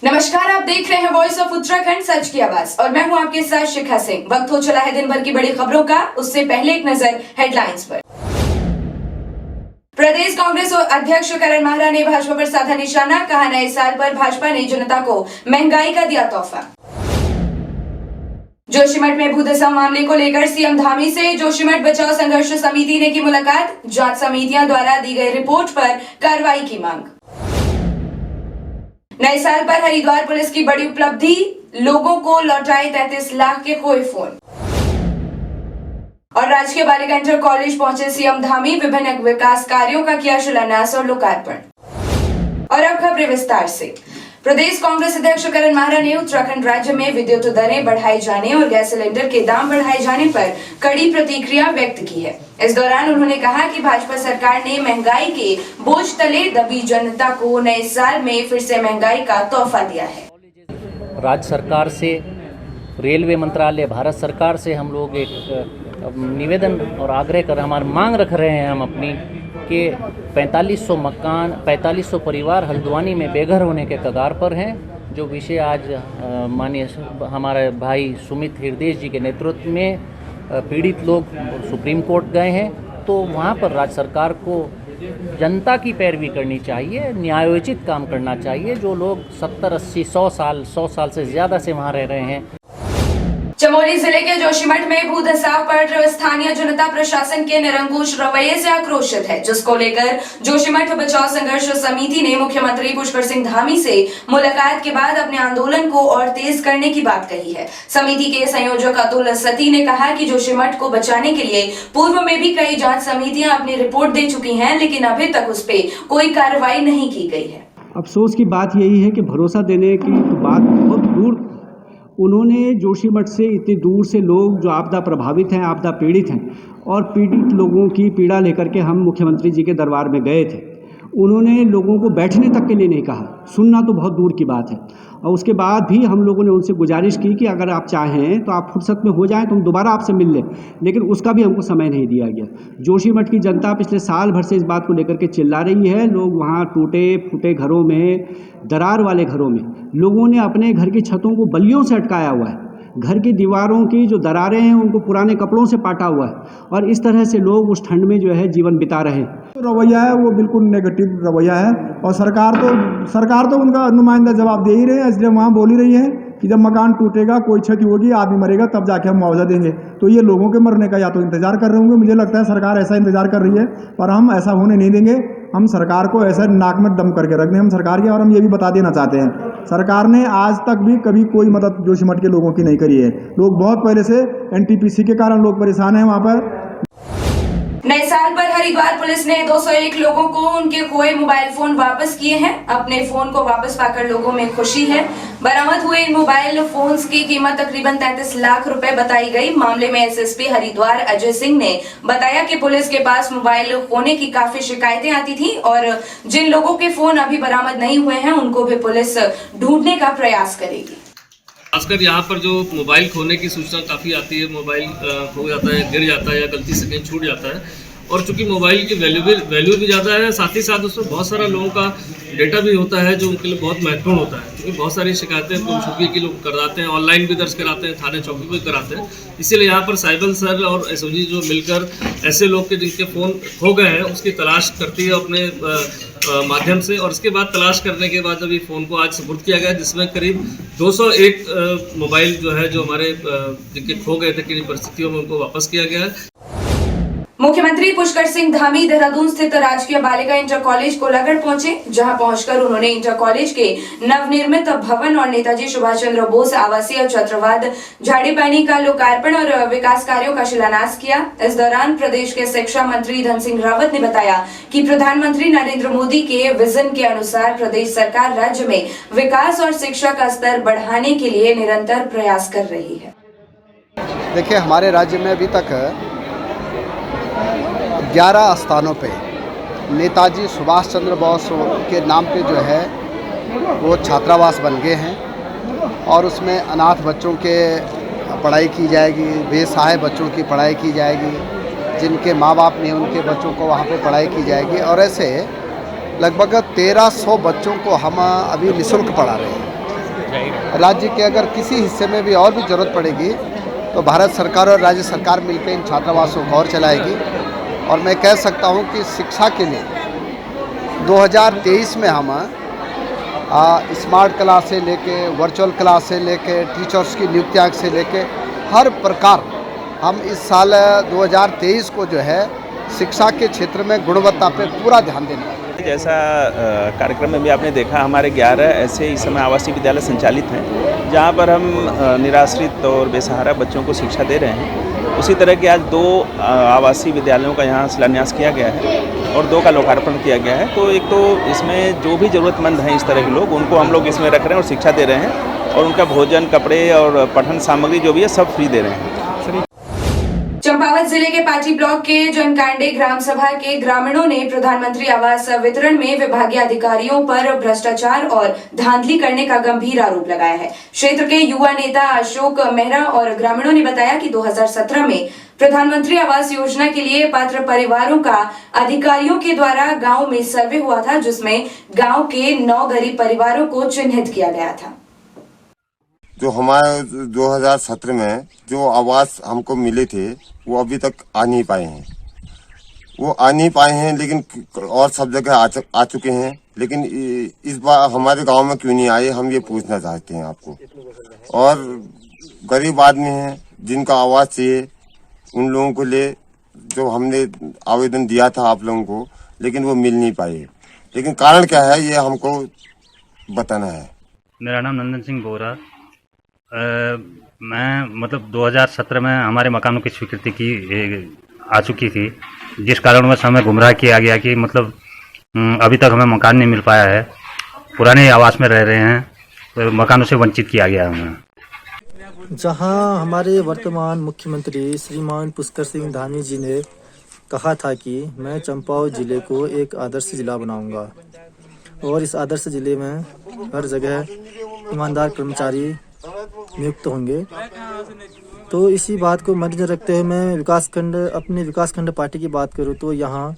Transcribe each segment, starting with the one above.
नमस्कार, आप देख रहे हैं वॉइस ऑफ उत्तराखंड, सच की आवाज, और मैं हूं आपके साथ शिखा सिंह। वक्त हो चला है दिन भर की बड़ी खबरों का। उससे पहले एक नजर हेडलाइंस पर। प्रदेश कांग्रेस अध्यक्ष करण माहरा ने भाजपा पर साधा निशाना, कहा नए साल पर भाजपा ने जनता को महंगाई का दिया तोहफा। जोशीमठ में भूदसा मामले को लेकर सीएम धामी से जोशीमठ बचाओ संघर्ष समिति ने की मुलाकात, जांच समितियां द्वारा दी गई रिपोर्ट पर कार्रवाई की मांग। नए साल पर हरिद्वार पुलिस की बड़ी उपलब्धि, लोगों को लौटाए 33 लाख के खोए फोन। और राजकीय बालिका इंटर कॉलेज पहुंचे सीएम धामी, विभिन्न विकास कार्यों का किया शिलान्यास और लोकार्पण। और अब खबरें विस्तार से। प्रदेश कांग्रेस अध्यक्ष करण माहरा ने उत्तराखंड राज्य में विद्युत दरें बढ़ाए जाने और गैस सिलेंडर के दाम बढ़ाए जाने पर कड़ी प्रतिक्रिया व्यक्त की है। इस दौरान उन्होंने कहा कि भाजपा सरकार ने महंगाई के बोझ तले दबी जनता को नए साल में फिर से महंगाई का तोहफा दिया है। राज्य सरकार से, रेलवे मंत्रालय, भारत सरकार से हम लोग एक निवेदन और आग्रह कर हमारी मांग रख रहे हैं हम अपनी कि 4500 मकान, 4500 परिवार हल्द्वानी में बेघर होने के कगार पर हैं, जो विषय आज माननीय हमारे भाई सुमित हृदय जी के नेतृत्व में पीड़ित लोग सुप्रीम कोर्ट गए हैं। तो वहाँ पर राज्य सरकार को जनता की पैरवी करनी चाहिए, न्यायोचित काम करना चाहिए। जो लोग 70, 80, 100 साल से ज़्यादा से वहाँ रह रहे हैं। चमोली जिले के जोशीमठ में भूधसाव पर स्थानीय जनता प्रशासन के निरंकुश रवैये से आक्रोशित है, जिसको लेकर जोशीमठ बचाओ संघर्ष समिति ने मुख्यमंत्री पुष्कर सिंह धामी से मुलाकात के बाद अपने आंदोलन को और तेज करने की बात कही है। समिति के संयोजक अतुल सती ने कहा कि जोशीमठ को बचाने के लिए पूर्व में भी कई जांच समितियां अपनी रिपोर्ट दे चुकी हैं, लेकिन अभी तक उस पर कोई कार्रवाई नहीं की गई है। अफसोस की बात यही है कि भरोसा देने की बात बहुत दूर, उन्होंने जोशीमठ से इतनी दूर से लोग जो आपदा प्रभावित हैं, आपदा पीड़ित हैं, और पीड़ित लोगों की पीड़ा लेकर के हम मुख्यमंत्री जी के दरबार में गए थे। उन्होंने लोगों को बैठने तक के लिए नहीं कहा, सुनना तो बहुत दूर की बात है। और उसके बाद भी हम लोगों ने उनसे गुजारिश की कि अगर आप चाहें तो आप फुर्सत में हो जाएं तो हम दोबारा आपसे मिल लें, लेकिन उसका भी हमको समय नहीं दिया गया। जोशीमठ की जनता पिछले साल भर से इस बात को लेकर के चिल्ला रही है। लोग वहाँ टूटे फूटे घरों में, दरार वाले घरों में लोगों ने अपने घर की छतों को बल्लियों से अटकाया हुआ है। घर की दीवारों की जो दरारें हैं उनको पुराने कपड़ों से पाटा हुआ है, और इस तरह से लोग उस ठंड में जो है जीवन बिता रहे हैं। रवैया है वो बिल्कुल नेगेटिव रवैया है, और सरकार तो उनका नुमाइंदा जवाब दे ही रहे हैं। इसलिए वहाँ बोल ही रही है कि जब मकान टूटेगा, कोई क्षति होगी, आदमी मरेगा, तब जाके हम मुआवजा देंगे। तो ये लोगों के मरने का या तो इंतजार कर रहे होंगे, मुझे लगता है सरकार ऐसा इंतजार कर रही है, पर हम ऐसा होने नहीं देंगे। हम सरकार को ऐसा नाक में दम करके रख दें हम सरकार के। और हम ये भी बता देना चाहते हैं, सरकार ने आज तक भी कभी कोई मदद जोशीमठ के लोगों की नहीं करी है। लोग बहुत पहले से एनटीपीसी के कारण लोग परेशान हैं वहाँ पर। नए साल पर हरिद्वार पुलिस ने 201 लोगों को उनके खोए मोबाइल फोन वापस किए हैं। अपने फोन को वापस पाकर लोगों में खुशी है। बरामद हुए इन मोबाइल फोन्स की कीमत तकरीबन 33 लाख रुपए बताई गई। मामले में एसएसपी हरिद्वार अजय सिंह ने बताया कि पुलिस के पास मोबाइल खोने की काफी शिकायतें आती थी, और जिन लोगों के फोन अभी बरामद नहीं हुए हैं उनको भी पुलिस ढूंढने का प्रयास करेगी। खासकर यहाँ पर जो मोबाइल खोने की सूचना काफ़ी आती है, मोबाइल खो जाता है, गिर जाता है या गलती से कहीं छूट जाता है। और चूंकि मोबाइल की वैल्यू भी ज़्यादा है, साथ ही साथ उसमें बहुत सारा लोगों का डेटा भी होता है जो उनके लिए बहुत महत्वपूर्ण होता है। क्योंकि बहुत सारी शिकायतें चुकी की लोग कराते हैं, ऑनलाइन भी दर्ज कराते हैं, थाने चौकी भी कराते हैं। इसीलिए यहाँ पर साइबर सेल और एसओजी जो मिलकर ऐसे लोग के जिनके फ़ोन खो गए हैं उसकी तलाश करती है अपने माध्यम से। और इसके बाद तलाश करने के बाद जब ये फ़ोन को आज सुपुर्द किया गया, जिसमें करीब 201 मोबाइल जो है जो हमारे जिनके खो गए थे किन्हीं परिस्थितियों में उनको वापस किया गया है। मुख्यमंत्री पुष्कर सिंह धामी देहरादून स्थित राजकीय बालिका इंटर कॉलेज कोलागढ़ पहुंचे, जहां पहुंचकर उन्होंने इंटर कॉलेज के नवनिर्मित भवन और नेताजी सुभाष चंद्र बोस आवासीय छात्रावास झाड़ीपानी का लोकार्पण और विकास कार्यों का शिलान्यास किया। इस दौरान प्रदेश के शिक्षा मंत्री धन सिंह रावत ने बताया कि प्रधानमंत्री नरेंद्र मोदी के विजन के अनुसार प्रदेश सरकार राज्य में विकास और शिक्षा का स्तर बढ़ाने के लिए निरंतर प्रयास कर रही है। देखिए, हमारे राज्य में अभी तक 11 स्थानों पे नेताजी सुभाष चंद्र बोस के नाम पे जो है वो छात्रावास बन गए हैं, और उसमें अनाथ बच्चों के पढ़ाई की जाएगी, बेसहाय बच्चों की पढ़ाई की जाएगी, जिनके माँ बाप नहीं उनके बच्चों को वहाँ पे पढ़ाई की जाएगी। और ऐसे लगभग 1300 बच्चों को हम अभी निःशुल्क पढ़ा रहे हैं। राज्य के अगर किसी हिस्से में भी और भी ज़रूरत पड़ेगी तो भारत सरकार और राज्य सरकार मिलकर इन छात्रावासों को और चलाएगी। और मैं कह सकता हूँ कि शिक्षा के लिए 2023 में हम स्मार्ट क्लास से लेके वर्चुअल क्लास से लेके टीचर्स की नियुक्तियाँ से लेके हर प्रकार हम इस साल 2023 को जो है शिक्षा के क्षेत्र में गुणवत्ता पे पूरा ध्यान देने वाले हैं। जैसा कार्यक्रम में भी आपने देखा, हमारे 11 ऐसे इस समय आवासीय विद्यालय संचालित हैं जहां पर हम निराश्रित और बेसहारा बच्चों को शिक्षा दे रहे हैं। उसी तरह के आज 2 आवासीय विद्यालयों का यहाँ शिलान्यास किया गया है और 2 का लोकार्पण किया गया है। तो एक तो इसमें जो भी ज़रूरतमंद हैं इस तरह के लोग, उनको हम लोग इसमें रख रहे हैं और शिक्षा दे रहे हैं और उनका भोजन, कपड़े और पठन सामग्री जो भी है सब फ्री दे रहे हैं। चंपावत जिले के पाटी ब्लॉक के जनकांडे ग्राम सभा के ग्रामीणों ने प्रधानमंत्री आवास वितरण में विभागीय अधिकारियों पर भ्रष्टाचार और धांधली करने का गंभीर आरोप लगाया है। क्षेत्र के युवा नेता अशोक मेहरा और ग्रामीणों ने बताया कि 2017 में प्रधानमंत्री आवास योजना के लिए पात्र परिवारों का अधिकारियों के द्वारा गांव में सर्वे हुआ था, जिसमें गांव के 9 गरीब परिवारों को चिन्हित किया गया था। जो हमारे 2017 में जो आवास हमको मिले थे वो अभी तक आ नहीं पाए हैं। वो आ नहीं पाए हैं, लेकिन और सब जगह आ चुके हैं। लेकिन इस बार हमारे गांव में क्यों नहीं आए, हम ये पूछना चाहते हैं आपको। और गरीब आदमी हैं जिनका आवास चाहिए, उन लोगों को ले जो हमने आवेदन दिया था आप लोगों को, लेकिन वो मिल नहीं पाए। लेकिन कारण क्या है ये हमको बताना है। मेरा नाम नंदन सिंह बोरा। मैं 2017 में हमारे मकानों की स्वीकृति की आ चुकी थी, जिस कारणवश हमें गुमराह किया गया कि अभी तक हमें मकान नहीं मिल पाया है। पुराने आवास में रह रहे हैं, तो मकानों से वंचित किया गया हमें। जहां हमारे वर्तमान मुख्यमंत्री श्रीमान पुष्कर सिंह धामी जी ने कहा था कि मैं चंपावत जिले को एक आदर्श जिला बनाऊंगा और इस आदर्श जिले में हर जगह ईमानदार कर्मचारी नियुक्त होंगे, तो इसी बात को मद्देनजर रखते हुए मैं अपने विकासखंड पार्टी की बात करूं तो यहाँ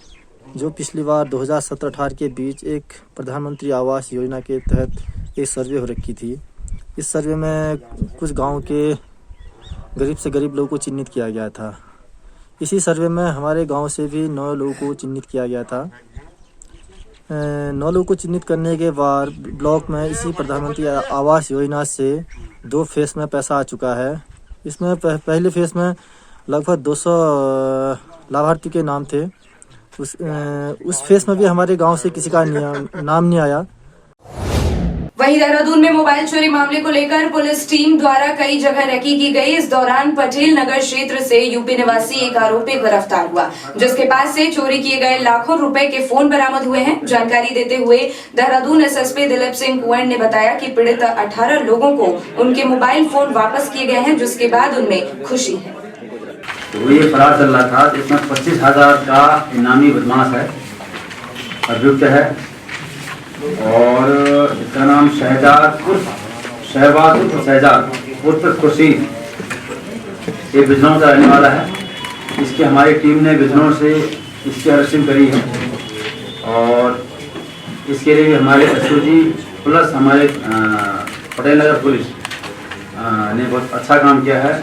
जो पिछली बार 2017-18 के बीच एक प्रधानमंत्री आवास योजना के तहत एक सर्वे हो रखी थी। इस सर्वे में कुछ गांव के गरीब से गरीब लोगों को चिन्हित किया गया था। इसी सर्वे में हमारे गांव से भी 9 लोगों को चिन्हित किया गया था। 9 लोगों को चिन्हित करने के बाद ब्लॉक में इसी प्रधानमंत्री आवास योजना से 2 फेस में पैसा आ चुका है। इसमें पहले फेस में लगभग 200 लाभार्थी के नाम थे। उस फेस में भी हमारे गांव से किसी का नाम नहीं आया। वहीं देहरादून में मोबाइल चोरी मामले को लेकर पुलिस टीम द्वारा कई जगह रेकी की गई। इस दौरान पटेल नगर क्षेत्र से यूपी निवासी एक आरोपी गिरफ्तार हुआ, जिसके पास से चोरी किए गए लाखों रुपए के फोन बरामद हुए हैं। जानकारी देते हुए देहरादून एसएसपी दिलीप सिंह कुंवर ने बताया कि पीड़ित 18 लोगों को उनके मोबाइल फोन वापस किए गए हैं, जिसके बाद उनमें खुशी है। तो ये फरार चल रहा था, जिसमें 25,000 का इनामी बदमाश है, अभियुक्त है और इसका नाम शहजाद शहबाज शहजाद उर्फ खुर्शीद, ये बिजनौर का रहने वाला है। इसकी हमारी टीम ने बिजनौर से इसकी अरेस्टिंग करी है और इसके लिए भी हमारे एसओजी प्लस हमारे पटेल नगर पुलिस ने बहुत अच्छा काम किया है।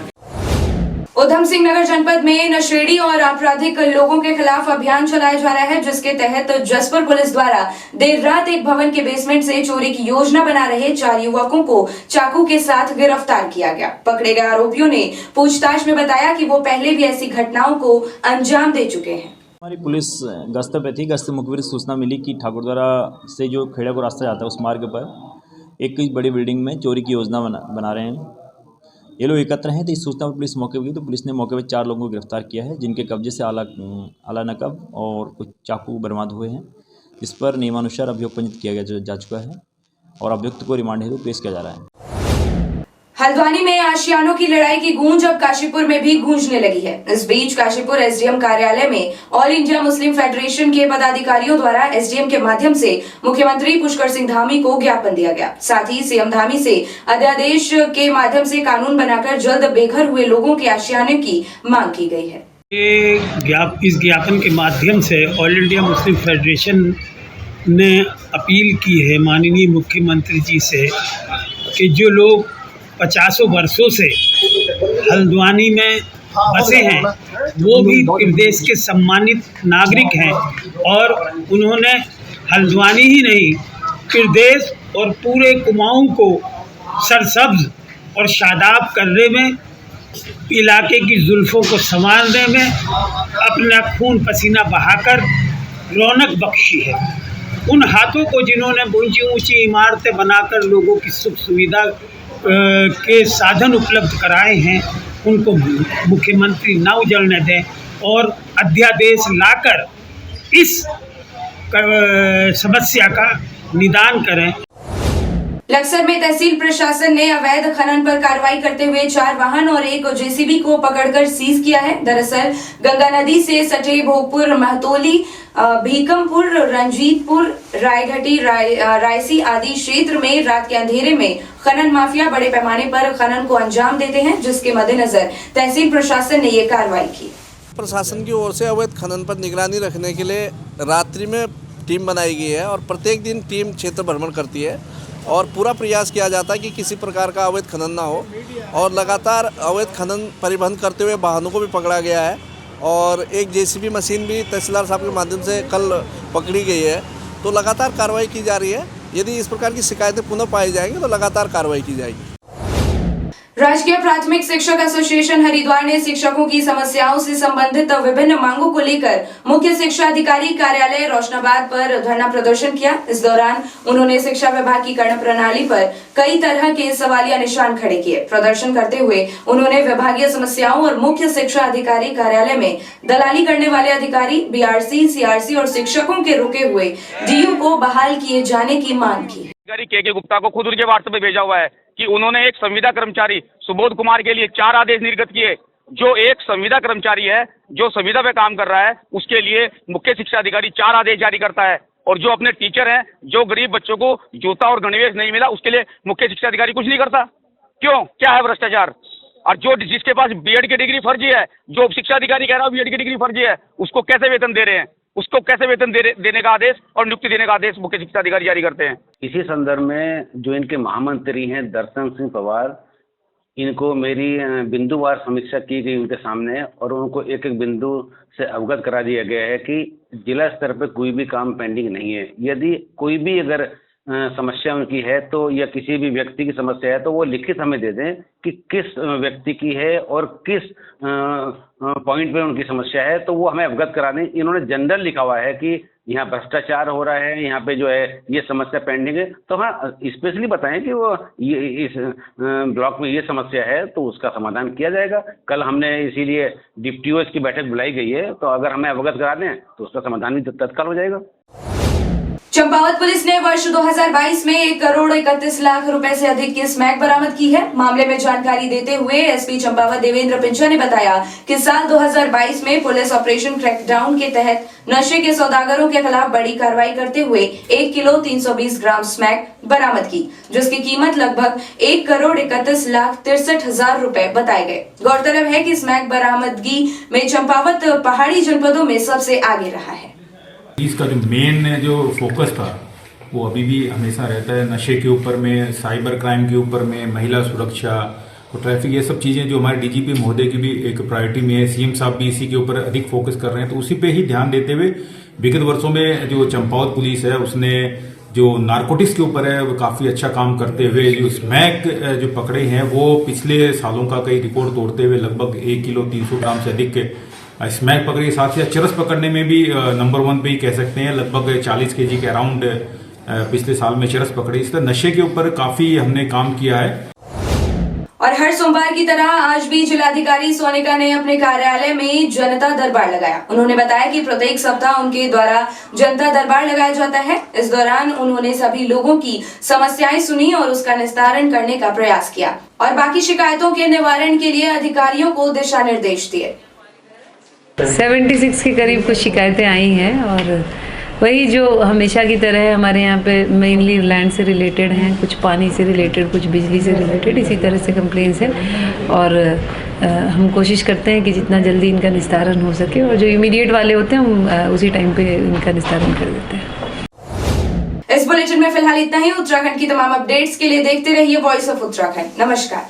उधम सिंह नगर जनपद में नशेड़ी और आपराधिक लोगों के खिलाफ अभियान चलाया जा रहा है, जिसके तहत जसपुर पुलिस द्वारा देर रात एक भवन के बेसमेंट से चोरी की योजना बना रहे 4 युवकों को चाकू के साथ गिरफ्तार किया गया। पकड़े गए आरोपियों ने पूछताछ में बताया कि वो पहले भी ऐसी घटनाओं को अंजाम दे चुके हैं। हमारी पुलिस गश्त पे थी। गश्त मुखबिर सूचना मिली कि ठाकुरद्वारा से जो खेड़ा को रास्ता जाता है उस मार्ग पर एक बड़ी बिल्डिंग में चोरी की योजना बना रहे हैं। ये लोग एकत्र हैं, तो इस सूचना पर पुलिस मौके पर गई तो पुलिस ने मौके पर 4 लोगों को गिरफ्तार किया है, जिनके कब्जे से आला नकब और कुछ चाकू बरामद हुए हैं। इस पर नियमानुसार अभियोग पंजीकृत किया जा चुका है और अभियुक्त को रिमांड हेतु पेश किया जा रहा है। हल्द्वानी में आशियानों की लड़ाई की गूंज अब काशीपुर में भी गूंजने लगी है। इस बीच काशीपुर एसडीएम कार्यालय में ऑल इंडिया मुस्लिम फेडरेशन के पदाधिकारियों द्वारा एसडीएम के माध्यम से मुख्यमंत्री पुष्कर सिंह धामी को ज्ञापन दिया गया। साथ ही सीएम धामी से अध्यादेश के माध्यम से कानून बनाकर जल्द बेघर हुए लोगों के आशियाने की मांग की गई है। इस ज्ञापन के माध्यम से ऑल इंडिया मुस्लिम फेडरेशन ने अपील की है माननीय मुख्यमंत्री जी से कि जो लोग 50 वर्षों से हल्द्वानी में बसे हैं वो भी प्रदेश के सम्मानित नागरिक हैं और उन्होंने हल्द्वानी ही नहीं प्रदेश और पूरे कुमाऊं को सरसब्ज और शादाब करने में, इलाके की जुल्फों को संवारने में अपना खून पसीना बहाकर रौनक बख्शी है। उन हाथों को जिन्होंने ऊंची ऊंची इमारतें बनाकर लोगों की सुख सुविधा के साधन उपलब्ध कराए हैं, उनको मुख्यमंत्री ना उजड़ने दें और अध्यादेश लाकर इस समस्या का निदान करें। लक्सर में तहसील प्रशासन ने अवैध खनन पर कार्रवाई करते हुए 4 वाहन और 1 जेसीबी को पकड़कर सीज किया है। दरअसल गंगा नदी से सटे भोगपुर, महतोली, भीकमपुर, रंजीतपुर, रायघाटी, रायसी आदि क्षेत्र में रात के अंधेरे में खनन माफिया बड़े पैमाने पर खनन को अंजाम देते हैं, जिसके मद्देनजर तहसील प्रशासन ने ये कार्रवाई की। प्रशासन की ओर से अवैध खनन पर निगरानी रखने के लिए रात्रि में टीम बनाई गई है और प्रत्येक दिन टीम क्षेत्र भ्रमण करती है और पूरा प्रयास किया जाता है कि किसी प्रकार का अवैध खनन ना हो और लगातार अवैध खनन परिवहन करते हुए वाहनों को भी पकड़ा गया है और एक जेसीबी मशीन भी तहसीलदार साहब के माध्यम से कल पकड़ी गई है। तो लगातार कार्रवाई की जा रही है। यदि इस प्रकार की शिकायतें पुनः पाई जाएंगी तो लगातार कार्रवाई की जाएगी। राजकीय प्राथमिक शिक्षक एसोसिएशन हरिद्वार ने शिक्षकों की समस्याओं से संबंधित विभिन्न मांगों को लेकर मुख्य शिक्षा अधिकारी कार्यालय रोशनाबाद पर धरना प्रदर्शन किया। इस दौरान उन्होंने शिक्षा विभाग की कर्ण प्रणाली पर कई तरह के सवालिया निशान खड़े किए। प्रदर्शन करते हुए उन्होंने विभागीय समस्याओं और मुख्य शिक्षा अधिकारी कार्यालय में दलाली करने वाले अधिकारी, बीआरसी, सीआरसी और शिक्षकों के रुके हुए डीयू को बहाल किए जाने की मांग की। के गुप्ता को खुद उनके व्हाट्सएप में भेजा हुआ है कि उन्होंने एक संविदा कर्मचारी सुबोध कुमार के लिए 4 आदेश निर्गत किए। जो एक संविदा कर्मचारी है जो संविदा पे काम कर रहा है उसके लिए मुख्य शिक्षा अधिकारी 4 आदेश जारी करता है और जो अपने टीचर हैं, जो गरीब बच्चों को जूता और गणवेश नहीं मिला उसके लिए मुख्य शिक्षा अधिकारी कुछ नहीं करता। क्यों? क्या है भ्रष्टाचार? और जो जिसके पास बीएड की डिग्री फर्जी है, जो शिक्षा अधिकारी कह रहा है बीएड की डिग्री फर्जी है, उसको कैसे वेतन दे रहे हैं? उसको कैसे वेतन देने का आदेश और नियुक्ति देने का आदेश मुख्य शिक्षा अधिकारी जारी करते हैं। इसी संदर्भ में जो इनके महामंत्री हैं दर्शन सिंह पवार, इनको मेरी बिंदुवार समीक्षा की गई उनके सामने और उनको एक एक बिंदु से अवगत करा दिया गया है कि जिला स्तर पर कोई भी काम पेंडिंग नहीं है। यदि कोई भी अगर समस्या उनकी है तो या किसी भी व्यक्ति की समस्या है तो वो लिखित हमें दे दें कि किस व्यक्ति की है और किस पॉइंट पे उनकी समस्या है, तो वो हमें अवगत करा दें। इन्होंने जनरल लिखा हुआ है कि यहाँ भ्रष्टाचार हो रहा है, यहाँ पे जो है ये समस्या पेंडिंग है, तो हाँ स्पेशली बताएं कि वो ये इस ब्लॉक में ये समस्या है तो उसका समाधान किया जाएगा। कल हमने इसीलिए डिप्टी ओएस की बैठक बुलाई गई है, तो अगर हमें अवगत करा दें तो उसका समाधान भी तत्काल हो जाएगा। चंपावत पुलिस ने वर्ष 2022 में 1 करोड़ 31 लाख रुपए से अधिक की स्मैक बरामद की है। मामले में जानकारी देते हुए एसपी चंपावत देवेंद्र पिंचा ने बताया कि साल 2022 में पुलिस ऑपरेशन क्रैकडाउन के तहत नशे के सौदागरों के खिलाफ बड़ी कार्रवाई करते हुए 1 किलो 320 ग्राम स्मैक बरामद की, जिसकी कीमत लगभग 1 करोड़ 31 लाख 63 हजार रुपए बताए गए। गौरतलब है कि स्मैक बरामदगी में चंपावत पहाड़ी जनपदों में सबसे आगे रहा है। इसका जो मेन जो फोकस था वो अभी भी हमेशा रहता है नशे के ऊपर में, साइबर क्राइम के ऊपर में, महिला सुरक्षा और ट्रैफिक, ये सब चीज़ें जो हमारे डीजीपी महोदय की भी एक प्रायोरिटी में है। सीएम साहब भी इसी के ऊपर अधिक फोकस कर रहे हैं, तो उसी पे ही ध्यान देते हुए विगत वर्षों में जो चंपावत पुलिस है उसने जो नारकोटिक्स के ऊपर है वो काफ़ी अच्छा काम करते हुए जो स्मैक जो पकड़े हैं वो पिछले सालों का कई रिकॉर्ड तोड़ते हुए लगभग 1 किलो 300 ग्राम से अधिक के स्मैक पकड़े के साथ ही चरस पकड़ने में भी नंबर 1 पे ही कह सकते हैं। लगभग 40 केजी के अराउंड पिछले साल में चरस पकड़ी। इस तरह नशे के ऊपर काफी हमने काम किया है। और हर सोमवार की तरह आज भी जिलाधिकारी सोनिका ने अपने कार्यालय में जनता दरबार लगाया। उन्होंने बताया कि प्रत्येक सप्ताह उनके द्वारा जनता दरबार लगाया जाता है। इस दौरान उन्होंने सभी लोगों की समस्याएं सुनी और उसका निस्तारण करने का प्रयास किया और बाकी शिकायतों के निवारण के लिए अधिकारियों को दिशा निर्देश दिए। 76 के करीब कुछ शिकायतें आई हैं और वही जो हमेशा की तरह हमारे यहाँ पे मेनली लैंड से रिलेटेड हैं, कुछ पानी से रिलेटेड, कुछ बिजली से रिलेटेड, इसी तरह से कंप्लेंट्स हैं। और हम कोशिश करते हैं कि जितना जल्दी इनका निस्तारण हो सके, और जो इमीडिएट वाले होते हैं हम उसी टाइम पे इनका निस्तारण कर देते हैं। इस बुलेटिन में फिलहाल इतना ही। उत्तराखंड की तमाम अपडेट्स के लिए देखते रहिए वॉइस ऑफ उत्तराखंड। नमस्कार।